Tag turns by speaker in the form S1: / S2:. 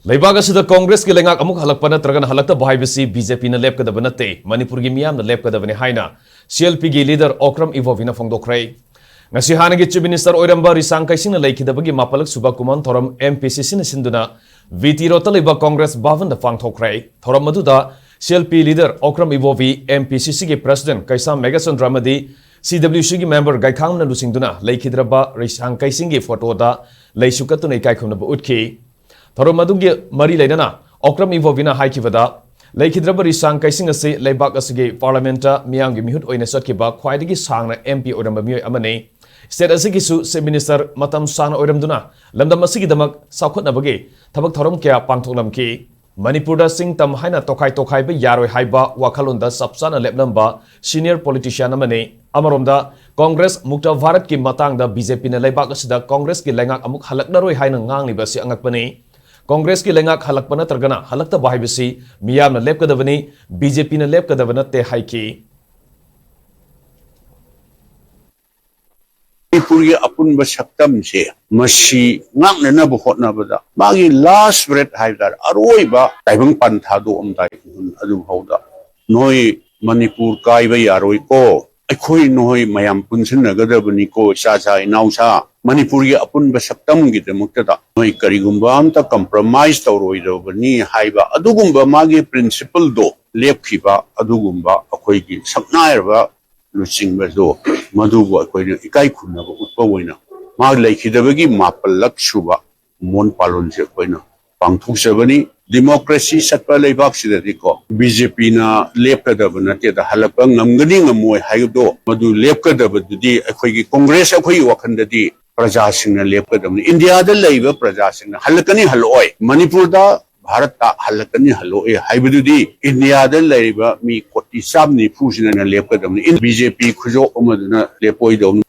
S1: Leibag asida Congress ki Leingak amuk Hallakpa natragan Hallaktaba haibasi BJP na Lepkadaba natte Manipur gi miyam na Lepkadaba ni haina CLP gi leader Ibobi na phongdokhrei ngasi hanagi chief minister oiramba risang kaising na leikidaba gi mapalak suba kuman thoram MPCC na sinduna VT rota leiba Congress bhavan da phangthokhrei thoram maduda CLP leader Ibobi MPCC gi president Kaisam Megasandra madi CWC gi member Gaikhang na lusingduna leikidraba risang kaising gi photo da leisukatuna ikaikhumna ba utki thorom madugi mari leidana Ibobi na haikivada leikidraba risang kaising ase leibak asigi parliamenta miyamgi mihut oina satkiba khwaidagi sangna MP oiramba miyoi amane state asigi su se minister matam sangna oiramduna lamdam asigi damak sakhotnabagi thabak thorom kya pangthoklamki Manipur da sing tam haina tokai ba yaroi haiba wakhalonda sapsana leplamba senior politician amane amaromda Congress mukta Bharat ki matang da BJP na leibak asida Congress ki Leingak amuk halaknaroi haina ngangniba si angakpani Congress ki Leingak Hallakpa natragana Hallaktaba haibasi miyam na Lepkadabani BJP na Lepkadaba natte haiki
S2: Manipuri apun basaktam se masi ngak na buhot na bada magi last breath haidar aroi ba taibang panthado amdai adu hauda noi Manipur kai ba yaroi ko akhoi noi mayam punsin nagadabani ko sa inausa Manipuri apun basaktam gi demukta noi karigumba amta compromise tawroi dobani haiba adugumba magi principle do lepkhiba adugumba akhoi gi saknairba Lucing Bezo, Maduba, Ikai Kunava, Utpawina, Maglai Hidavagi, Mapalak Shuba, Mon Palon Zequina, Pangtu Sevani, Democracy Satpale Vaxidatico, BJP na Lepkadaba, the Hallakpa, Namgading a Moy Haido, Madu Lepkadaba, the Equigi Congress of Wakandadi, Prajasing and Lepkadam, India the Labor Prajasing, Hallakani Halloi, Manipur da. Bharat ta Hallakani Halloi haibududi India da leiba mi koti sabni phusina na lepkadam in BJP khujo omaduna lepoi dom